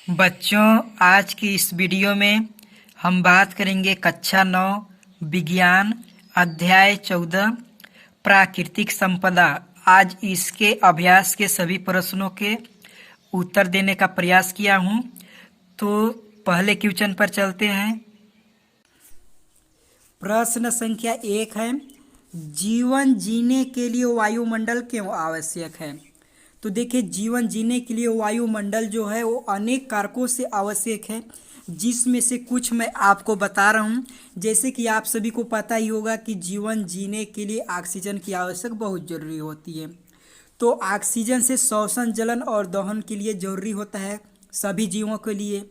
बच्चों, आज की इस वीडियो में हम बात करेंगे कक्षा 9 विज्ञान अध्याय 14 प्राकृतिक संपदा। आज इसके अभ्यास के सभी प्रश्नों के उत्तर देने का प्रयास किया हूँ। तो पहले क्वेश्चन पर चलते हैं। प्रश्न संख्या 1 है, जीवन जीने के लिए वायुमंडल क्यों आवश्यक है? तो देखिए, जीवन जीने के लिए वायुमंडल जो है वो अनेक कारकों से आवश्यक है, जिसमें से कुछ मैं आपको बता रहा हूँ। जैसे कि आप सभी को पता ही होगा कि जीवन जीने के लिए ऑक्सीजन की आवश्यकता बहुत ज़रूरी होती है। तो ऑक्सीजन से श्वसन, जलन और दहन के लिए ज़रूरी होता है सभी जीवों के लिए।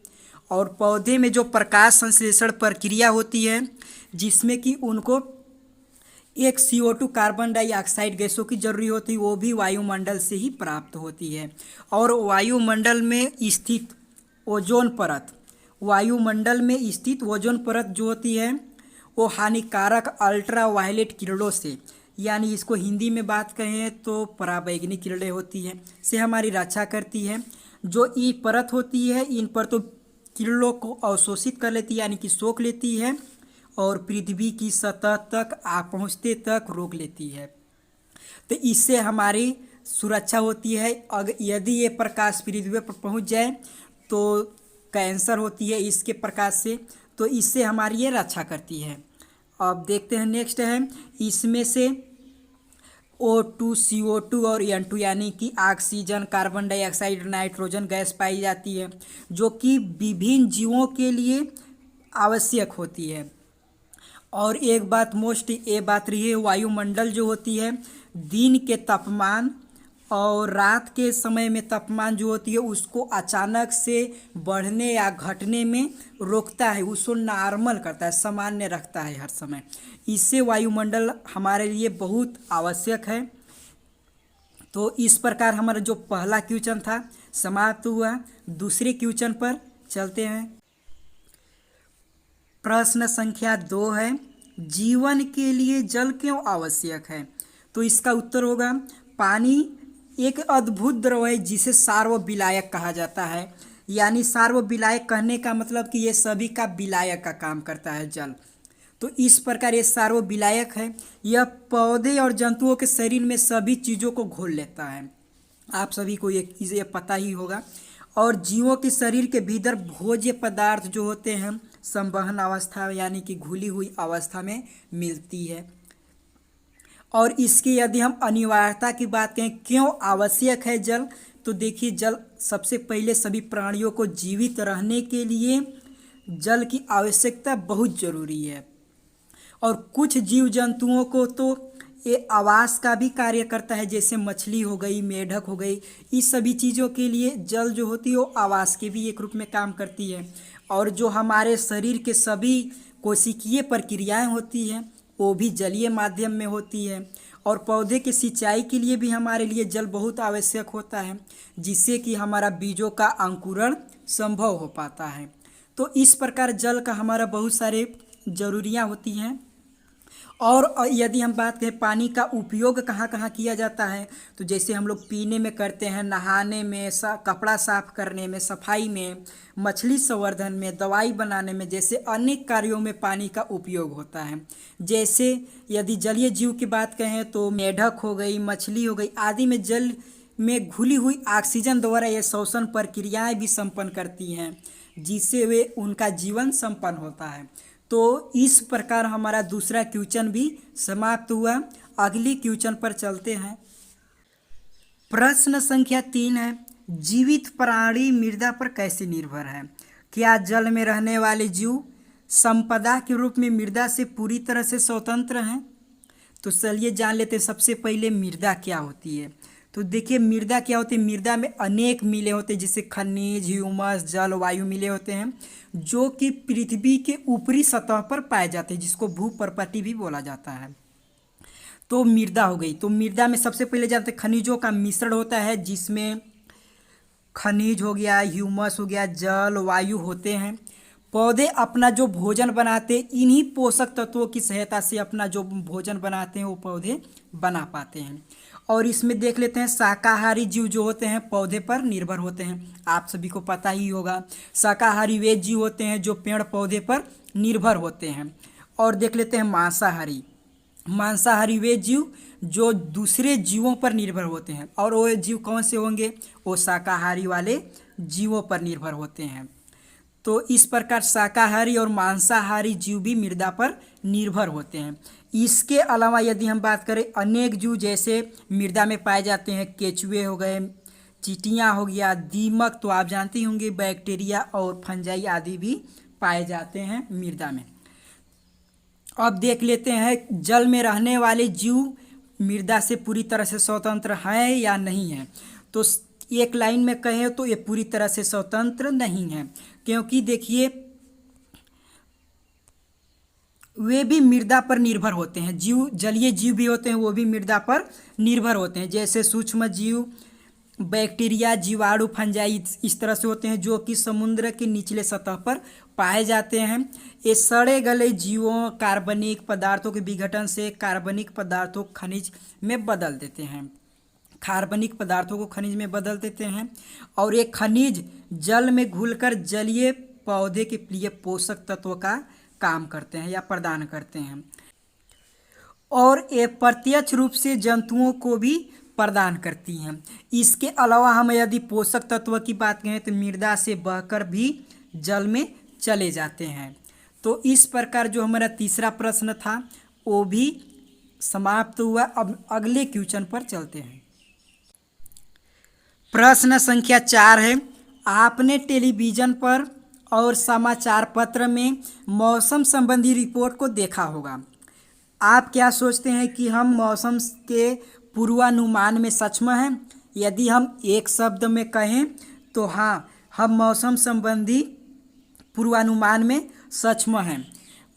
और पौधे में जो प्रकाश संश्लेषण प्रक्रिया होती है, जिसमें कि उनको एक CO2 कार्बन डाइऑक्साइड गैसों की जरूरी होती है, वो भी वायुमंडल से ही प्राप्त होती है। और वायुमंडल में स्थित ओजोन परत, वायुमंडल में स्थित ओजोन परत जो होती है वो हानिकारक अल्ट्रा वायलेट किरणों से, यानी इसको हिंदी में बात कहें तो पराबैंगनी किरणें होती है, से हमारी रक्षा करती है। जो ये परत होती है, इन पर तो किरणों को अवशोषित कर लेती है, यानी कि सोख लेती है और पृथ्वी की सतह तक पहुँचते तक रोक लेती है। तो इससे हमारी सुरक्षा होती है। अगर यदि ये प्रकाश पृथ्वी पर पहुँच जाए तो कैंसर होती है इसके प्रकाश से, तो इससे हमारी ये रक्षा करती है। अब देखते हैं, नेक्स्ट है, इसमें से O2, CO2 और N2 यानी कि oxygen, carbon dioxide, nitrogen gas पाई जाती है, जो कि विभिन्न जीवों के लिए आवश्यक होती है। और एक बात मोस्ट ये बात रही है, वायुमंडल जो होती है दिन के तापमान और रात के समय में तापमान जो होती है उसको अचानक से बढ़ने या घटने में रोकता है, उसको नॉर्मल करता है, सामान्य रखता है हर समय। इससे वायुमंडल हमारे लिए बहुत आवश्यक है। तो इस प्रकार हमारा जो पहला क्वेश्चन था समाप्त हुआ। दूसरे क्वेश्चन पर चलते हैं। प्रश्न संख्या 2 है, जीवन के लिए जल क्यों आवश्यक है? तो इसका उत्तर होगा, पानी एक अद्भुत द्रव है जिसे सार्वविलायक कहा जाता है। यानी सार्वविलायक कहने का मतलब कि ये सभी का विलायक का काम करता है जल। तो इस प्रकार ये सार्वविलायक है। यह पौधे और जंतुओं के शरीर में सभी चीज़ों को घोल लेता है, आप सभी को ये पता ही होगा। और जीवों के शरीर के भीतर भोज्य पदार्थ जो होते हैं संवहन अवस्था यानी कि घुली हुई अवस्था में मिलती है। और इसकी यदि हम अनिवार्यता की बात करें क्यों आवश्यक है जल, तो देखिए, जल सबसे पहले सभी प्राणियों को जीवित रहने के लिए जल की आवश्यकता बहुत ज़रूरी है। और कुछ जीव जंतुओं को तो ये आवास का भी कार्य करता है, जैसे मछली हो गई, मेढक हो गई। इस सभी चीज़ों के लिए जल जो होती है वो आवास के भी एक रूप में काम करती है। और जो हमारे शरीर के सभी कोशिकीय प्रक्रियाएं होती हैं वो भी जलीय माध्यम में होती है। और पौधे की सिंचाई के लिए भी हमारे लिए जल बहुत आवश्यक होता है, जिससे कि हमारा बीजों का अंकुरण संभव हो पाता है। तो इस प्रकार जल का हमारा बहुत सारे ज़रूरियाँ होती हैं। और यदि हम बात करें पानी का उपयोग कहाँ कहाँ किया जाता है, तो जैसे हम लोग पीने में करते हैं, नहाने में, कपड़ा साफ करने में, सफाई में, मछली संवर्धन में, दवाई बनाने में, जैसे अनेक कार्यों में पानी का उपयोग होता है। जैसे यदि जलीय जीव की बात कहें तो मेढक हो गई, मछली हो गई आदि में जल में घुली हुई ऑक्सीजन द्वारा ये श्वसन प्रक्रियाएँ भी संपन्न करती हैं, जिससे वे उनका जीवन संपन्न होता है। तो इस प्रकार हमारा दूसरा क्वेश्चन भी समाप्त हुआ। अगली क्वेश्चन पर चलते हैं। प्रश्न संख्या 3 है, जीवित प्राणी मृदा पर कैसे निर्भर है? क्या जल में रहने वाले जीव संपदा के रूप में मृदा से पूरी तरह से स्वतंत्र हैं? तो चलिए जान लेते हैं सबसे पहले मृदा क्या होती है। तो देखिए, मृदा क्या होती है, मृदा में अनेक मिले होते हैं, जैसे खनिज, ह्यूमस, जल, वायु मिले होते हैं, जो कि पृथ्वी के ऊपरी सतह पर पाए जाते हैं, जिसको भूपर्पटी भी बोला जाता है। तो मृदा हो गई। तो मृदा में सबसे पहले जानते हैं खनिजों का मिश्रण होता है, जिसमें खनिज हो गया, ह्यूमस हो गया, जल, वायु होते हैं। पौधे अपना जो भोजन बनाते हैं इन्हीं पोषक तत्वों की सहायता से अपना जो भोजन बनाते हैं वो पौधे बना पाते हैं। और इसमें देख लेते हैं शाकाहारी जीव जो होते हैं पौधे पर निर्भर होते हैं। आप सभी को पता ही होगा शाकाहारी वे जीव होते हैं जो पेड़ पौधे पर निर्भर होते हैं। और देख लेते हैं मांसाहारी। मांसाहारी वे जीव जो दूसरे जीवों पर निर्भर होते हैं। और वो जीव कौन से होंगे? वो शाकाहारी वाले जीवों पर निर्भर होते हैं। तो इस प्रकार शाकाहारी और मांसाहारी जीव भी मृदा पर निर्भर होते हैं। इसके अलावा यदि हम बात करें अनेक जीव जैसे मृदा में पाए जाते हैं, केचुए हो गए, चींटियाँ हो गया, दीमक तो आप जानते ही होंगे, बैक्टीरिया और फंजाई आदि भी पाए जाते हैं मृदा में। अब देख लेते हैं जल में रहने वाले जीव मृदा से पूरी तरह से स्वतंत्र हैं या नहीं हैं। तो एक लाइन में कहें तो ये पूरी तरह से स्वतंत्र नहीं है, क्योंकि देखिए वे भी मृदा पर निर्भर होते हैं। जीव जलीय जीव भी होते हैं, वो भी मृदा पर निर्भर होते हैं। जैसे सूक्ष्म जीव, बैक्टीरिया, जीवाणु, फंजाई इस तरह से होते हैं जो कि समुद्र के निचले सतह पर पाए जाते हैं। ये सड़े गले जीवों कार्बनिक पदार्थों के विघटन से कार्बनिक पदार्थों को खनिज में बदल देते हैं। कार्बनिक पदार्थों को खनिज में बदल देते हैं और ये खनिज जल में घुलकर जलीय पौधे के लिए पोषक तत्वों का काम करते हैं या प्रदान करते हैं। और ये प्रत्यक्ष रूप से जंतुओं को भी प्रदान करती हैं। इसके अलावा हम यदि पोषक तत्व की बात करें तो मृदा से बहकर भी जल में चले जाते हैं। तो इस प्रकार जो हमारा तीसरा प्रश्न था वो भी समाप्त हुआ। अब अगले क्वेश्चन पर चलते हैं। प्रश्न संख्या 4 है, आपने टेलीविज़न पर और समाचार पत्र में मौसम संबंधी रिपोर्ट को देखा होगा। आप क्या सोचते हैं कि हम मौसम के पूर्वानुमान में सक्षम हैं? यदि हम एक शब्द में कहें तो हाँ, हम मौसम संबंधी पूर्वानुमान में सक्षम हैं।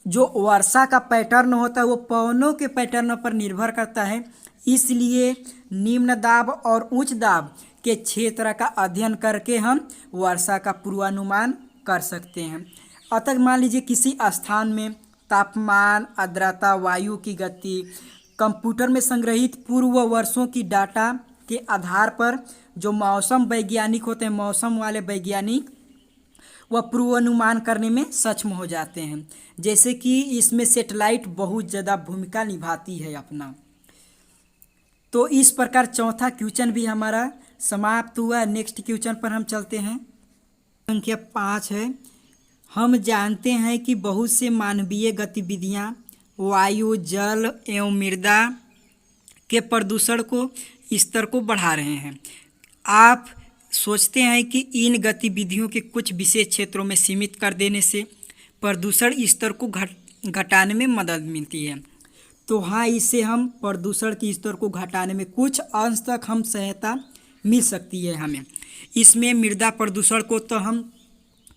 जो वर्षा का पैटर्न होता है वो पवनों के पैटर्न पर निर्भर करता है, इसलिए निम्न दाब और उच्च दाब के क्षेत्र का अध्ययन करके हम वर्षा का पूर्वानुमान कर सकते हैं। अतः मान लीजिए किसी स्थान में तापमान, आर्द्रता, वायु की गति, कंप्यूटर में संग्रहित पूर्व वर्षों की डाटा के आधार पर जो मौसम वैज्ञानिक होते हैं, मौसम वाले वैज्ञानिक, वह पूर्वानुमान करने में सक्षम हो जाते हैं। जैसे कि इसमें सैटेलाइट बहुत ज़्यादा भूमिका निभाती है अपना। तो इस प्रकार चौथा क्वेश्चन भी हमारा समाप्त हुआ। नेक्स्ट क्वेश्चन पर हम चलते हैं। संख्या 5 है, हम जानते हैं कि बहुत से मानवीय गतिविधियां वायु, जल एवं मृदा के प्रदूषण को स्तर को बढ़ा रहे हैं। आप सोचते हैं कि इन गतिविधियों के कुछ विशेष क्षेत्रों में सीमित कर देने से प्रदूषण स्तर को घटाने में मदद मिलती है। तो हाँ, इससे हम प्रदूषण के स्तर को घटाने में कुछ अंश तक हम सहायता मिल सकती है हमें। इसमें मृदा प्रदूषण को तो हम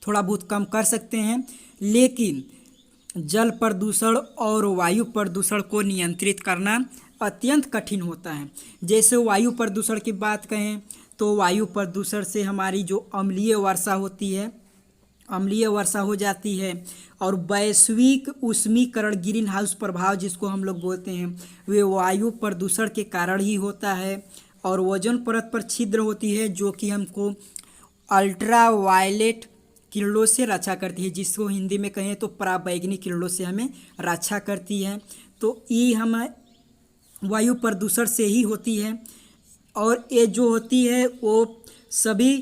थोड़ा बहुत कम कर सकते हैं, लेकिन जल प्रदूषण और वायु प्रदूषण को नियंत्रित करना अत्यंत कठिन होता है। जैसे वायु प्रदूषण की बात कहें तो वायु प्रदूषण से हमारी जो अम्लीय वर्षा होती है, अम्लीय वर्षा हो जाती है। और वैश्विक उष्मीकरण, ग्रीन हाउस प्रभाव जिसको हम लोग बोलते हैं, वे वायु प्रदूषण के कारण ही होता है। और ओजोन परत पर छिद्र होती है जो कि हमको अल्ट्रा वायलेट किरणों से रक्षा करती है, जिसको हिंदी में कहें तो पराबैंगनी किरणों से हमें रक्षा करती है। तो ये हमें वायु प्रदूषण से ही होती है। और ये जो होती है वो सभी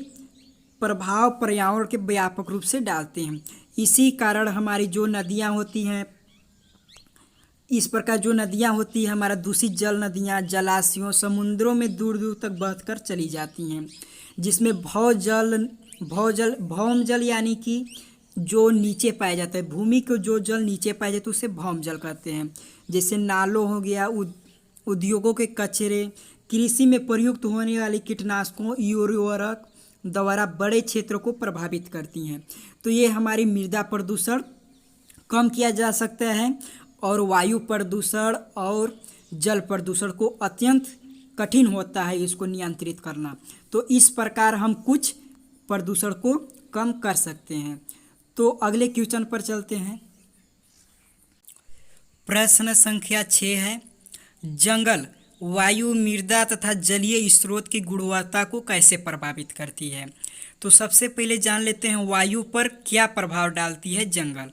प्रभाव पर्यावरण के व्यापक रूप से डालते हैं। इसी कारण हमारी जो नदियाँ होती हैं, इस प्रकार जो नदियाँ होती हैं, हमारा दूषित जल नदियाँ जलाशयों, समुद्रों में दूर दूर तक बहकर चली जाती हैं, जिसमें भौम जल यानी कि जो नीचे पाया जाता है, भूमि को जो जल नीचे पाया जाता है उसे भौम जल कहते हैं। जैसे नालों हो गया, उद्योगों के कचरे, कृषि में प्रयुक्त होने वाली कीटनाशकों, उर्वरक द्वारा बड़े क्षेत्रों को प्रभावित करती हैं। तो ये हमारी मृदा प्रदूषण कम किया जा सकता है और वायु प्रदूषण और जल प्रदूषण को अत्यंत कठिन होता है इसको नियंत्रित करना। तो इस प्रकार हम कुछ प्रदूषण को कम कर सकते हैं। तो अगले क्वेश्चन पर चलते हैं। प्रश्न संख्या 6 है, जंगल वायु, मृदा तथा जलीय स्रोत की गुणवत्ता को कैसे प्रभावित करती है। तो सबसे पहले जान लेते हैं वायु पर क्या प्रभाव डालती है जंगल।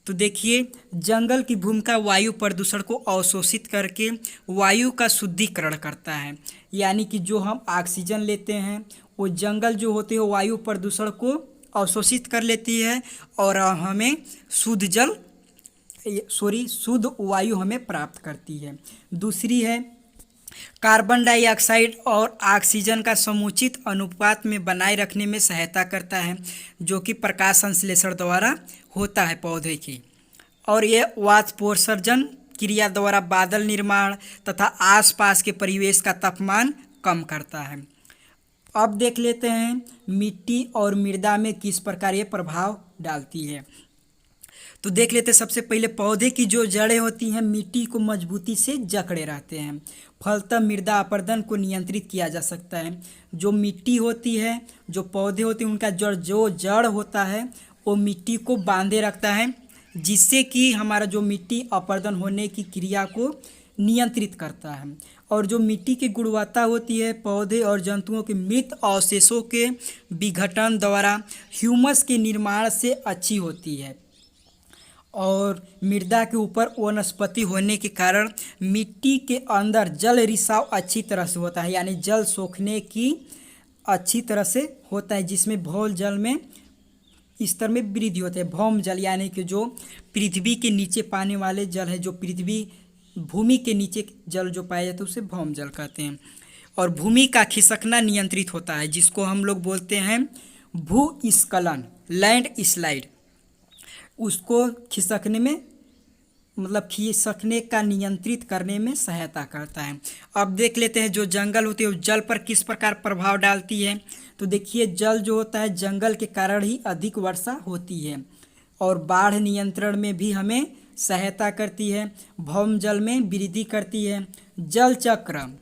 तो देखिए, जंगल की भूमिका वायु प्रदूषण को अवशोषित करके वायु का शुद्धिकरण करता है। यानी कि जो हम ऑक्सीजन लेते हैं वो जंगल जो होते हैं वायु प्रदूषण को अवशोषित कर लेती है और हमें शुद्ध वायु हमें प्राप्त करती है। दूसरी है कार्बन डाइऑक्साइड और ऑक्सीजन का समुचित अनुपात में बनाए रखने में सहायता करता है, जो कि प्रकाश संश्लेषण द्वारा होता है पौधे की। और ये वाष्पोत्सर्जन क्रिया द्वारा बादल निर्माण तथा आसपास के परिवेश का तापमान कम करता है। अब देख लेते हैं मिट्टी और मृदा में किस प्रकार ये प्रभाव डालती है। तो देख लेते हैं सबसे पहले पौधे की जो जड़ें होती हैं मिट्टी को मजबूती से जकड़े रहते हैं, फलतः मृदा अपरदन को नियंत्रित किया जा सकता है। जो मिट्टी होती है, जो पौधे होते हैं, उनका जड़ होता है वो मिट्टी को बांधे रखता है, जिससे कि हमारा जो मिट्टी अपरदन होने की क्रिया को नियंत्रित करता है। और जो मिट्टी की गुणवत्ता होती है पौधे और जंतुओं के मृत अवशेषों के विघटन द्वारा ह्यूमस के निर्माण से अच्छी होती है। और मृदा के ऊपर वनस्पति होने के कारण मिट्टी के अंदर जल रिसाव अच्छी तरह से होता है, यानी जल सोखने की अच्छी तरह से होता है, जिसमें भौल जल में स्तर में वृद्धि होती है। भौम जल यानी कि जो पृथ्वी के नीचे पाने वाले जल है, जो पृथ्वी भूमि के नीचे जल जो पाया जाता है उसे भौम जल कहते हैं। और भूमि का खिसकना नियंत्रित होता है, जिसको हम लोग बोलते हैं भूस्खलन, लैंड स्लाइड। उसको खिसकने में खिसकने का नियंत्रित करने में सहायता करता है। अब देख लेते हैं जो जंगल होती है वो जल पर किस प्रकार प्रभाव डालती है। तो देखिए, जल जो होता है जंगल के कारण ही अधिक वर्षा होती है और बाढ़ नियंत्रण में भी हमें सहायता करती है, भौम जल में वृद्धि करती है, जल चक्र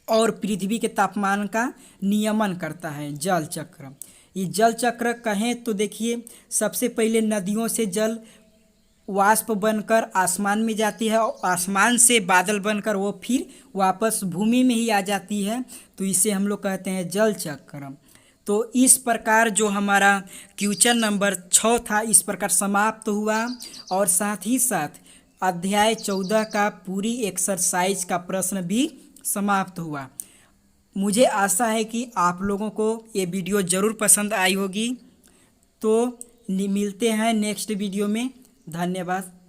और पृथ्वी के तापमान का नियमन करता है। जल चक्र, ये जल चक्र कहें तो देखिए, सबसे पहले नदियों से जल वाष्प बनकर आसमान में जाती है और आसमान से बादल बनकर वो फिर वापस भूमि में ही आ जाती है, तो इसे हम लोग कहते हैं जल चक्र। तो इस प्रकार जो हमारा क्वेश्चन नंबर 6 था इस प्रकार समाप्त हुआ और साथ ही साथ अध्याय 14 का पूरी एक्सरसाइज का प्रश्न भी समाप्त हुआ। मुझे आशा है कि आप लोगों को ये वीडियो ज़रूर पसंद आई होगी। तो मिलते हैं नेक्स्ट वीडियो में। धन्यवाद।